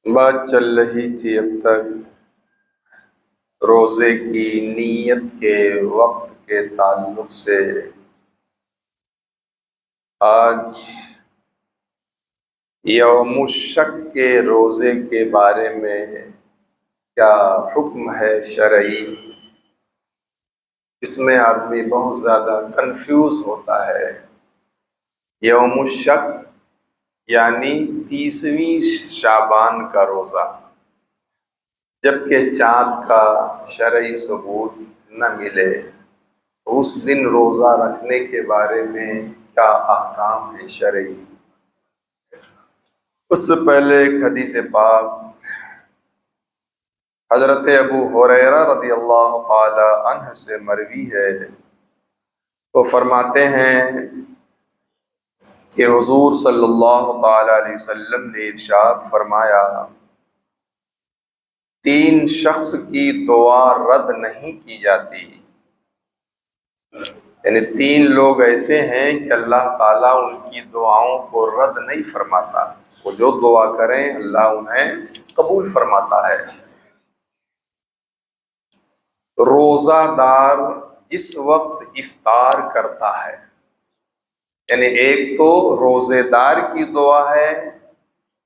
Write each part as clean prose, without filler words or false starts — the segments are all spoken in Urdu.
بات چل رہی تھی اب تک روزے کی نیت کے وقت کے تعلق سے۔ آج یوم الشک کے روزے کے بارے میں کیا حکم ہے شرعی، اس میں آدمی بہت زیادہ کنفیوز ہوتا ہے۔ یوم الشک یعنی 30ویں شعبان کا روزہ، جبکہ چاند کا شرعی ثبوت نہ ملے تو اس دن روزہ رکھنے کے بارے میں کیا احکام ہیں شرعی۔ اس سے پہلے ایک حدیث پاک حضرت ابو ہریرہ رضی اللہ تعالی عنہ سے مروی ہے، وہ فرماتے ہیں کہ حضور صلی اللہ تعالی علیہ وسلم نے ارشاد فرمایا، 3 شخص کی دعا رد نہیں کی جاتی، یعنی 3 لوگ ایسے ہیں کہ اللہ تعالیٰ ان کی دعاؤں کو رد نہیں فرماتا، وہ جو دعا کریں اللہ انہیں قبول فرماتا ہے۔ روزہ دار جس وقت افطار کرتا ہے، یعنی ایک تو روزے دار کی دعا ہے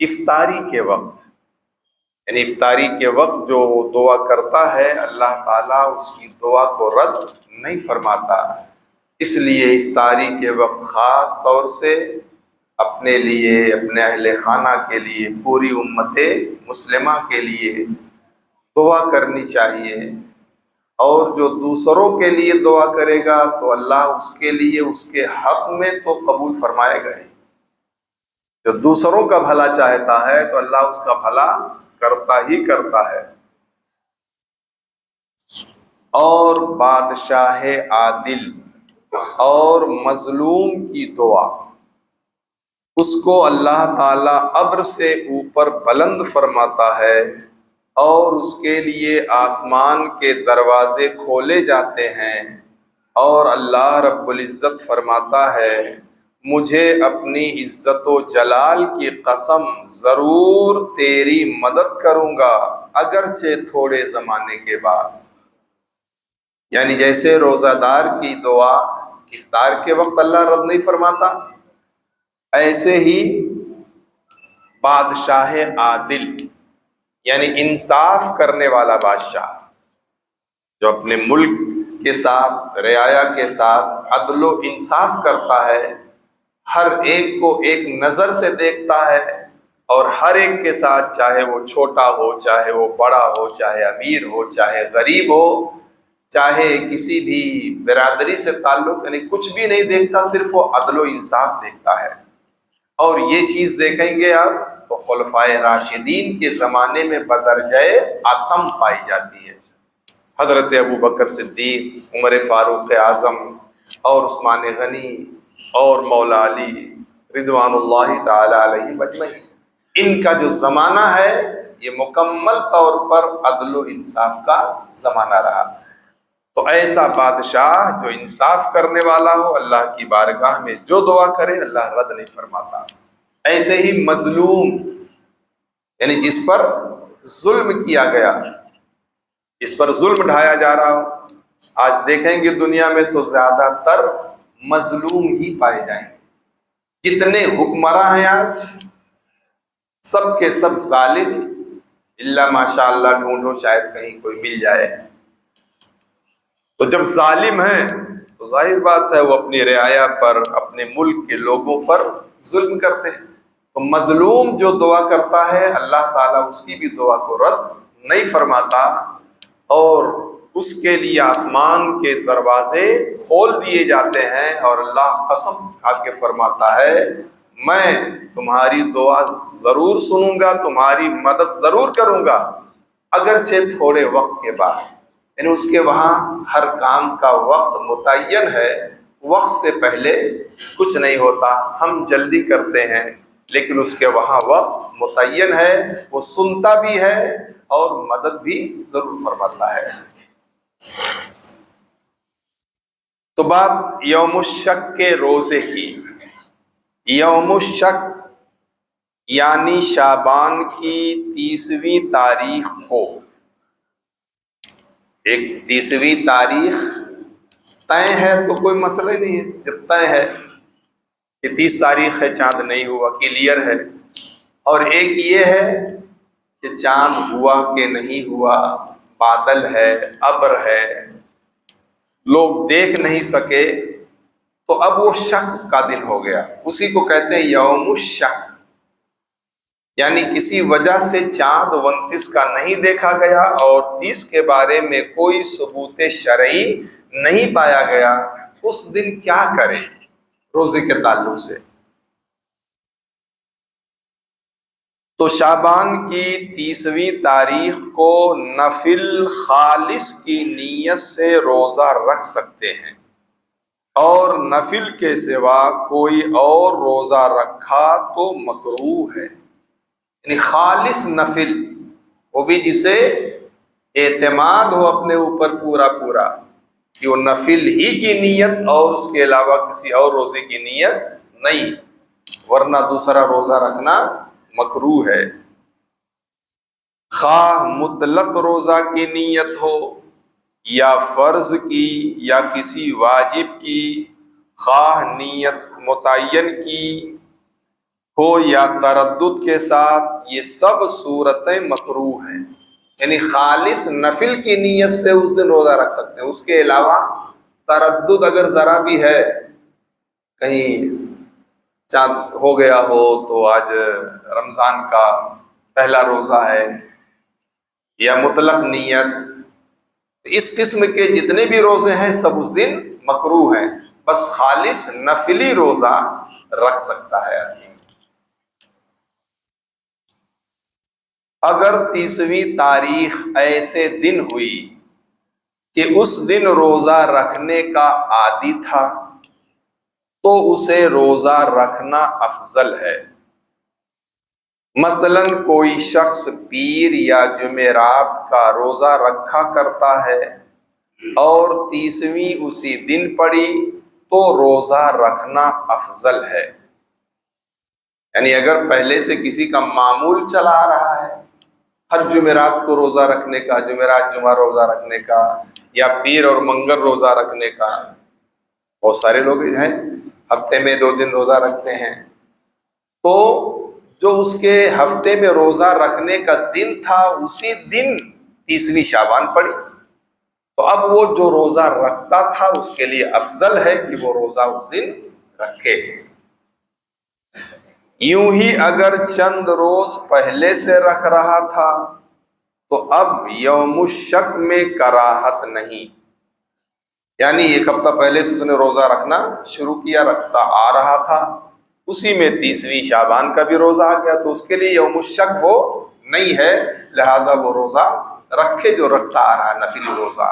افطاری کے وقت، یعنی افطاری کے وقت جو دعا کرتا ہے اللہ تعالیٰ اس کی دعا کو رد نہیں فرماتا، اس لیے افطاری کے وقت خاص طور سے اپنے لیے، اپنے اہل خانہ کے لیے، پوری امت مسلمہ کے لیے دعا کرنی چاہیے، اور جو دوسروں کے لیے دعا کرے گا تو اللہ اس کے لیے اس کے حق میں تو قبول فرمائے گا ہی۔ جو دوسروں کا بھلا چاہتا ہے تو اللہ اس کا بھلا کرتا ہی کرتا ہے۔ اور بادشاہ عادل اور مظلوم کی دعا، اس کو اللہ تعالیٰ ابر سے اوپر بلند فرماتا ہے اور اس کے لیے آسمان کے دروازے کھولے جاتے ہیں، اور اللہ رب العزت فرماتا ہے، مجھے اپنی عزت و جلال کی قسم ضرور تیری مدد کروں گا اگرچہ تھوڑے زمانے کے بعد۔ یعنی جیسے روزہ دار کی دعا افطار کے وقت اللہ رد نہیں فرماتا، ایسے ہی بادشاہ عادل یعنی انصاف کرنے والا بادشاہ جو اپنے ملک کے ساتھ، رعایا کے ساتھ عدل و انصاف کرتا ہے، ہر ایک کو ایک نظر سے دیکھتا ہے، اور ہر ایک کے ساتھ چاہے وہ چھوٹا ہو، چاہے وہ بڑا ہو، چاہے امیر ہو، چاہے غریب ہو، چاہے کسی بھی برادری سے تعلق، یعنی کچھ بھی نہیں دیکھتا، صرف وہ عدل و انصاف دیکھتا ہے۔ اور یہ چیز دیکھیں گے آپ تو خلفائے راشدین کے زمانے میں بدرجہ عتم پائی جاتی ہے۔ حضرت ابو بکر صدیق، عمر فاروق اعظم اور عثمان غنی اور مولا علی رضوان اللہ تعالی علیہ مجمعین، ان کا جو زمانہ ہے یہ مکمل طور پر عدل و انصاف کا زمانہ رہا۔ تو ایسا بادشاہ جو انصاف کرنے والا ہو، اللہ کی بارگاہ میں جو دعا کرے اللہ رد نہیں فرماتا۔ ایسے ہی مظلوم یعنی جس پر ظلم کیا گیا، جس پر ظلم ڈھایا جا رہا ہو، آج دیکھیں گے دنیا میں تو زیادہ تر مظلوم ہی پائے جائیں گے۔ جتنے حکمراں ہیں آج سب کے سب ظالم، اللہ ماشاء اللہ ڈھونڈو شاید کہیں کوئی مل جائے۔ تو جب ظالم ہیں تو ظاہر بات ہے وہ اپنی رعایا پر، اپنے ملک کے لوگوں پر ظلم کرتے ہیں۔ تو مظلوم جو دعا کرتا ہے اللہ تعالیٰ اس کی بھی دعا کو رد نہیں فرماتا، اور اس کے لیے آسمان کے دروازے کھول دیے جاتے ہیں، اور اللہ قسم کھا کے فرماتا ہے، میں تمہاری دعا ضرور سنوں گا، تمہاری مدد ضرور کروں گا اگرچہ تھوڑے وقت کے بعد۔ یعنی اس کے وہاں ہر کام کا وقت متعین ہے، وقت سے پہلے کچھ نہیں ہوتا، ہم جلدی کرتے ہیں لیکن اس کے وہاں وقت متعین ہے، وہ سنتا بھی ہے اور مدد بھی ضرور فرماتا ہے۔ تو بات یوم الشک کے روزے کی۔ یوم الشک یعنی شعبان کی 30ویں تاریخ کو. ایک 30ویں تاریخ طے ہے تو کوئی مسئلہ ہی نہیں ہے. جب طے ہے کہ 30 تاریخ ہے، چاند نہیں ہوا، کلیئر ہے. اور ایک یہ ہے کہ چاند ہوا کہ نہیں ہوا، بادل ہے، ابر ہے، لوگ دیکھ نہیں سکے، تو اب وہ شک کا دن ہو گیا. اسی کو کہتے ہیں یوم الشک. یعنی کسی وجہ سے چاند 29 کا نہیں دیکھا گیا اور 30 کے بارے میں کوئی ثبوت شرعی نہیں پایا گیا، اس دن کیا کرے روزے کے تعلق سے؟ تو شعبان کی 30ویں تاریخ کو نفل خالص کی نیت سے روزہ رکھ سکتے ہیں، اور نفل کے سوا کوئی اور روزہ رکھا تو مکروہ ہے. یعنی خالص نفل، وہ بھی جسے اعتماد ہو اپنے اوپر پورا پورا کہ وہ نفل ہی کی نیت اور اس کے علاوہ کسی اور روزے کی نیت نہیں، ورنہ دوسرا روزہ رکھنا مکروہ ہے. خواہ مطلق روزہ کی نیت ہو یا فرض کی یا کسی واجب کی، خواہ نیت متعین کی ہو یا تردد کے ساتھ، یہ سب صورتیں مکروہ ہیں. یعنی خالص نفل کی نیت سے اس دن روزہ رکھ سکتے ہیں، اس کے علاوہ تردد اگر ذرا بھی ہے، کہیں چاند ہو گیا ہو تو آج رمضان کا پہلا روزہ ہے، یا مطلق نیت، اس قسم کے جتنے بھی روزے ہیں سب اس دن مکروہ ہیں. بس خالص نفلی روزہ رکھ سکتا ہے آدمی. اگر 30ویں تاریخ ایسے دن ہوئی کہ اس دن روزہ رکھنے کا عادی تھا تو اسے روزہ رکھنا افضل ہے. مثلا کوئی شخص پیر یا جمعرات کا روزہ رکھا کرتا ہے اور 30ویں اسی دن پڑی تو روزہ رکھنا افضل ہے. یعنی اگر پہلے سے کسی کا معمول چلا آ رہا ہے ہر جمعرات کو روزہ رکھنے کا، جمعرات جمعہ روزہ رکھنے کا، یا پیر اور منگل روزہ رکھنے کا، بہت سارے لوگ ہیں ہفتے میں 2 دن روزہ رکھتے ہیں، تو جو اس کے ہفتے میں روزہ رکھنے کا دن تھا اسی دن 30ویں شعبان پڑی، تو اب وہ جو روزہ رکھتا تھا اس کے لیے افضل ہے کہ وہ روزہ اس دن رکھے. یوں ہی اگر چند روز پہلے سے رکھ رہا تھا تو اب یوم الشک میں کراہت نہیں. یعنی 1 ہفتہ پہلے سے اس نے روزہ رکھنا شروع کیا، رکھتا آ رہا تھا، اسی میں 30ویں شعبان کا بھی روزہ آ گیا، تو اس کے لیے یوم الشک وہ نہیں ہے، لہذا وہ روزہ رکھے جو رکھتا آ رہا نفلی روزہ.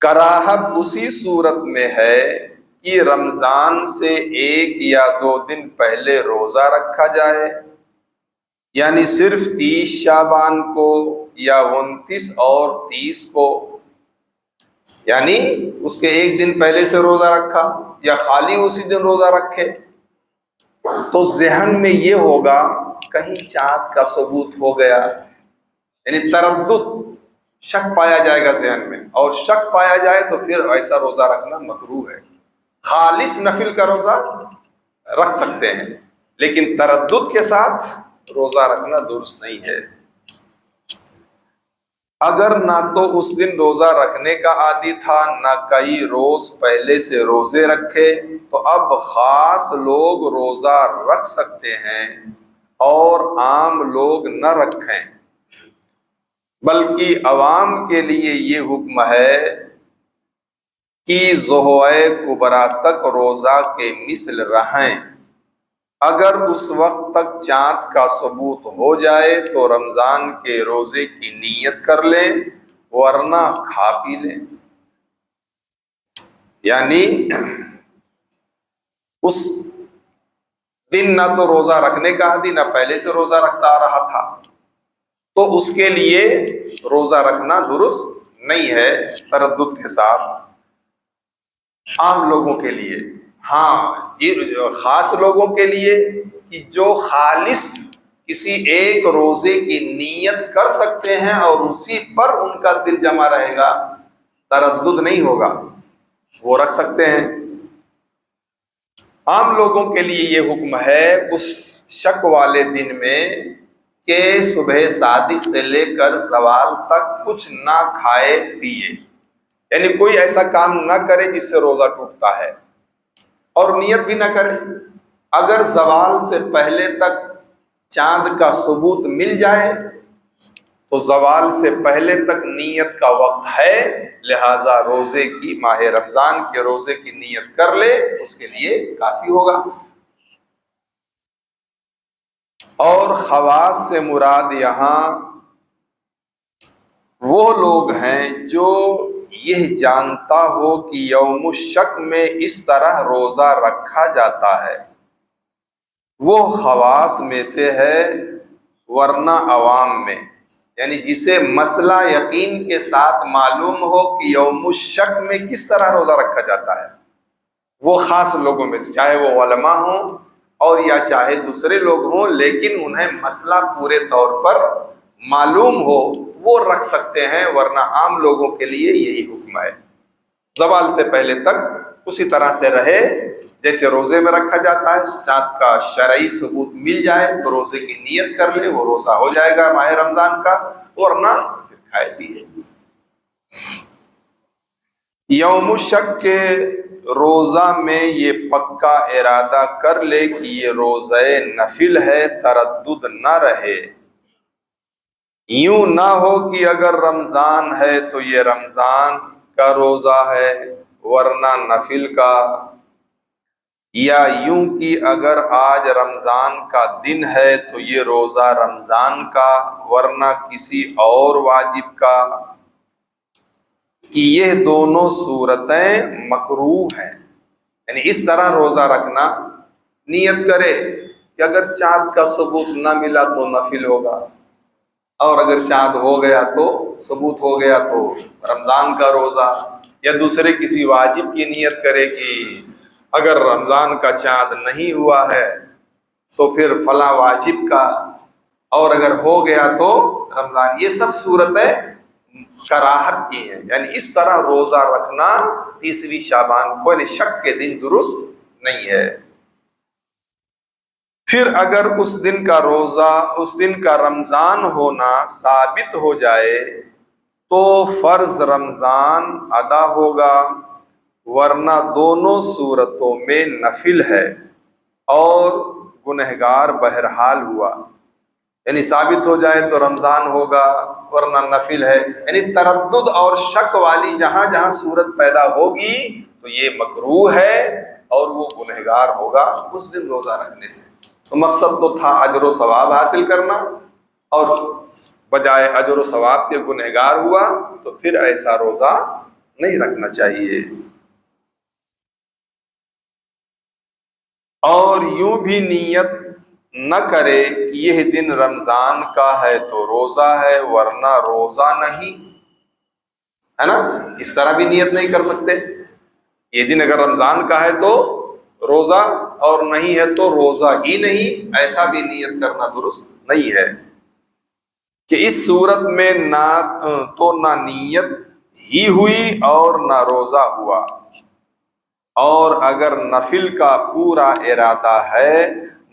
کراہت اسی صورت میں ہے کہ رمضان سے 1 یا 2 دن پہلے روزہ رکھا جائے، یعنی صرف 30 شعبان کو یا 29 اور 30 کو، یعنی اس کے 1 دن پہلے سے روزہ رکھا یا خالی اسی دن روزہ رکھے، تو ذہن میں یہ ہوگا کہیں چاند کا ثبوت ہو گیا، یعنی تردد، شک پایا جائے گا ذہن میں، اور شک پایا جائے تو پھر ایسا روزہ رکھنا مکروہ ہے. خالص نفل کا روزہ رکھ سکتے ہیں لیکن تردد کے ساتھ روزہ رکھنا درست نہیں ہے. اگر نہ تو اس دن روزہ رکھنے کا عادی تھا نہ کئی روز پہلے سے روزے رکھے، تو اب خاص لوگ روزہ رکھ سکتے ہیں اور عام لوگ نہ رکھیں، بلکہ عوام کے لیے یہ حکم ہے کہ ظہوائے کبریٰ تک روزہ کے مثل رہیں. اگر اس وقت تک چاند کا ثبوت ہو جائے تو رمضان کے روزے کی نیت کر لیں، ورنہ کھا پی لیں. یعنی اس دن نہ تو روزہ رکھنے کا عادی، نہ پہلے سے روزہ رکھتا آ رہا تھا، تو اس کے لیے روزہ رکھنا درست نہیں ہے تردد کے ساتھ. عام لوگوں کے لیے ہاں، یہ خاص لوگوں کے لیے کہ جو خالص کسی ایک روزے کی نیت کر سکتے ہیں اور اسی پر ان کا دل جمع رہے گا، تردد نہیں ہوگا، وہ رکھ سکتے ہیں۔ عام لوگوں کے لیے یہ حکم ہے اس شک والے دن میں کہ صبح صادق سے لے کر زوال تک کچھ نہ کھائے پیے، یعنی کوئی ایسا کام نہ کرے جس سے روزہ ٹوٹتا ہے، اور نیت بھی نہ کرے۔ اگر زوال سے پہلے تک چاند کا ثبوت مل جائے تو زوال سے پہلے تک نیت کا وقت ہے، لہذا روزے کی، ماہ رمضان کے روزے کی نیت کر لے، اس کے لیے کافی ہوگا۔ اور خواص سے مراد یہاں وہ لوگ ہیں جو یہ جانتا ہو کہ یوم الشک میں اس طرح روزہ رکھا جاتا ہے، وہ خواص میں سے ہے، ورنہ عوام میں، یعنی جسے مسئلہ یقین کے ساتھ معلوم ہو کہ یوم الشک میں کس طرح روزہ رکھا جاتا ہے، وہ خاص لوگوں میں سے، چاہے وہ علماء ہوں اور یا چاہے دوسرے لوگ ہوں، لیکن انہیں مسئلہ پورے طور پر معلوم ہو، وہ رکھ سکتے ہیں، ورنہ عام لوگوں کے لیے یہی حکم ہے۔ زوال سے پہلے تک اسی طرح سے رہے جیسے روزے میں رکھا جاتا ہے، چاند کا شرعی ثبوت مل جائے تو روزے کی نیت کر لے، وہ روزہ ہو جائے گا ماہ رمضان کا، ورنہ پھر کھائے پیے۔ یوم الشک کے روزہ میں یہ پکا ارادہ کر لے کہ یہ روزہ نفل ہے، تردد نہ رہے، یوں نہ ہو کہ اگر رمضان ہے تو یہ رمضان کا روزہ ہے ورنہ نفل کا، یا یوں کہ اگر آج رمضان کا دن ہے تو یہ روزہ رمضان کا ورنہ کسی اور واجب کا، کہ یہ دونوں صورتیں مکروہ ہیں۔ یعنی اس طرح روزہ رکھنا، نیت کرے کہ اگر چاند کا ثبوت نہ ملا تو نفل ہوگا، اور اگر چاند ہو گیا تو ثبوت ہو گیا تو رمضان کا روزہ، یا دوسرے کسی واجب کی نیت کرے کہ اگر رمضان کا چاند نہیں ہوا ہے تو پھر فلاں واجب کا، اور اگر ہو گیا تو رمضان۔ یہ سب صورتیں کراہت کی ہیں، یعنی اس طرح روزہ رکھنا 30ویں شعبان کو، یعنی شک کے دن درست نہیں ہے۔ پھر اگر اس دن کا روزہ، اس دن کا رمضان ہونا ثابت ہو جائے تو فرض رمضان ادا ہوگا، ورنہ دونوں صورتوں میں نفل ہے اور گنہگار بہرحال ہوا۔ یعنی ثابت ہو جائے تو رمضان ہوگا ورنہ نفل ہے، یعنی تردد اور شک والی جہاں جہاں صورت پیدا ہوگی تو یہ مکروہ ہے اور وہ گنہگار ہوگا اس دن روزہ رکھنے سے۔ تو مقصد تو تھا اجر و ثواب حاصل کرنا، اور بجائے اجر و ثواب کے گنہگار ہوا، تو پھر ایسا روزہ نہیں رکھنا چاہیے۔ اور یوں بھی نیت نہ کرے کہ یہ دن رمضان کا ہے تو روزہ ہے ورنہ روزہ نہیں، ہے نا؟ اس طرح بھی نیت نہیں کر سکتے، یہ دن اگر رمضان کا ہے تو روزہ، اور نہیں ہے تو روزہ ہی نہیں، ایسا بھی نیت کرنا درست نہیں ہے۔ کہ اس صورت میں نہ نیت ہی ہوئی اور نہ روزہ ہوا، اور اگر نفل کا پورا ارادہ ہے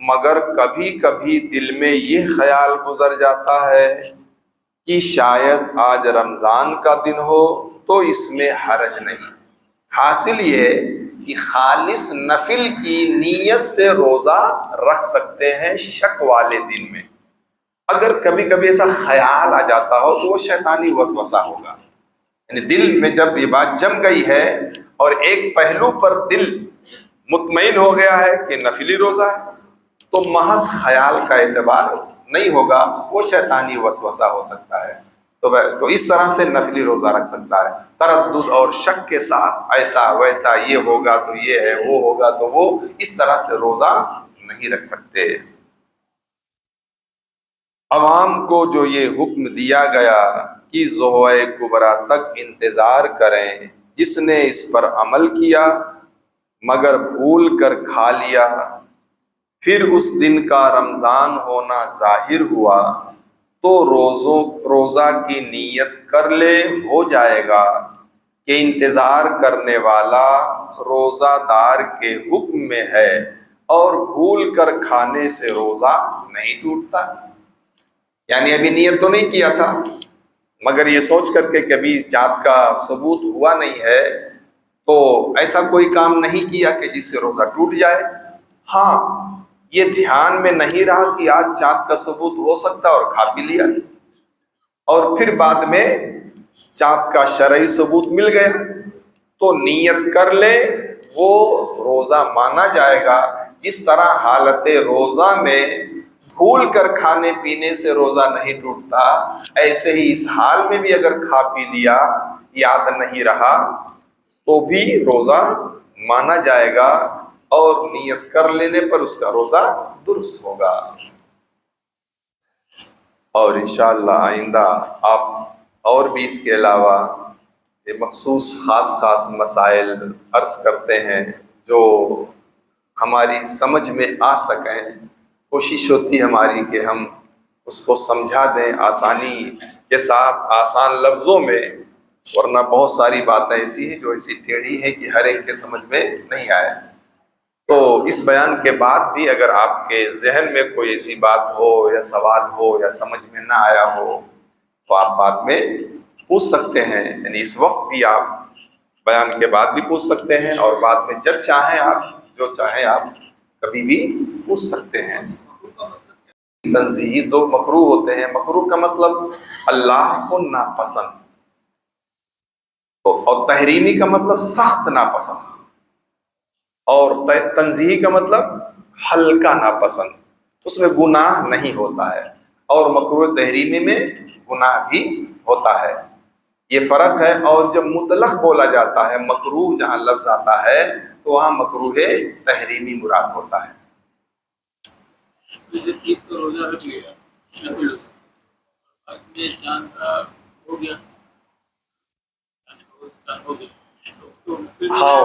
مگر کبھی کبھی دل میں یہ خیال گزر جاتا ہے کہ شاید آج رمضان کا دن ہو تو اس میں حرج نہیں۔ حاصل یہ کہ خالص نفل کی نیت سے روزہ رکھ سکتے ہیں شک والے دن میں۔ اگر کبھی کبھی ایسا خیال آ جاتا ہو تو وہ شیطانی وسوسہ ہوگا، یعنی دل میں جب یہ بات جم گئی ہے اور ایک پہلو پر دل مطمئن ہو گیا ہے کہ نفلی روزہ ہے تو محض خیال کا اعتبار نہیں ہوگا، وہ شیطانی وسوسہ ہو سکتا ہے، تو اس طرح سے نفلی روزہ رکھ سکتا ہے۔ تردد اور شک کے ساتھ ایسا ویسا، یہ ہوگا تو یہ ہے، وہ ہوگا تو وہ، اس طرح سے روزہ نہیں رکھ سکتے۔ عوام کو جو یہ حکم دیا گیا کہ ظہر کبریٰ تک انتظار کریں، جس نے اس پر عمل کیا مگر بھول کر کھا لیا پھر اس دن کا رمضان ہونا ظاہر ہوا تو روزہ کی نیت کر لے، ہو جائے گا کہ انتظار کرنے والا روزہ دار کے حکم میں ہے اور بھول کر کھانے سے روزہ نہیں ٹوٹتا۔ یعنی ابھی نیت تو نہیں کیا تھا، مگر یہ سوچ کر کے کبھی چاند کا ثبوت ہوا نہیں ہے تو ایسا کوئی کام نہیں کیا کہ جس سے روزہ ٹوٹ جائے۔ ہاں، یہ دھیان میں نہیں رہا کہ آج چاند کا ثبوت ہو سکتا اور کھا پی لیا، اور پھر بعد میں چاند کا شرعی ثبوت مل گیا تو نیت کر لے، وہ روزہ مانا جائے گا۔ جس طرح حالت روزہ میں بھول کر کھانے پینے سے روزہ نہیں ٹوٹتا، ایسے ہی اس حال میں بھی اگر کھا پی لیا، یاد نہیں رہا، تو بھی روزہ مانا جائے گا اور نیت کر لینے پر اس کا روزہ درست ہوگا۔ اور انشاءاللہ آئندہ آپ اور بھی اس کے علاوہ یہ مخصوص خاص مسائل عرض کرتے ہیں جو ہماری سمجھ میں آ سکیں۔ کوشش ہوتی ہے ہماری کہ ہم اس کو سمجھا دیں آسانی کے ساتھ، آسان لفظوں میں، ورنہ بہت ساری باتیں ایسی ہیں جو ایسی ٹیڑھی ہیں کہ ہر ایک کے سمجھ میں نہیں آئے۔ تو اس بیان کے بعد بھی اگر آپ کے ذہن میں کوئی ایسی بات ہو یا سوال ہو یا سمجھ میں نہ آیا ہو تو آپ بعد میں پوچھ سکتے ہیں، یعنی اس وقت بھی آپ بیان کے بعد بھی پوچھ سکتے ہیں، اور بعد میں جب چاہیں آپ، جو چاہیں آپ کبھی بھی پوچھ سکتے ہیں۔ تنزیہی دو مکروہ ہوتے ہیں۔ مکروہ کا مطلب اللہ کو ناپسند، اور تحریمی کا مطلب سخت ناپسند، اور تنزیہی کا مطلب ہلکا ناپسند، اس میں گناہ نہیں ہوتا ہے، اور مکروہ تحریمی میں گناہ بھی ہوتا ہے، یہ فرق ہے۔ اور جب مطلق بولا جاتا ہے، مکروہ جہاں لفظ آتا ہے تو وہاں مکروہ تحریمی مراد ہوتا ہے۔ ہاں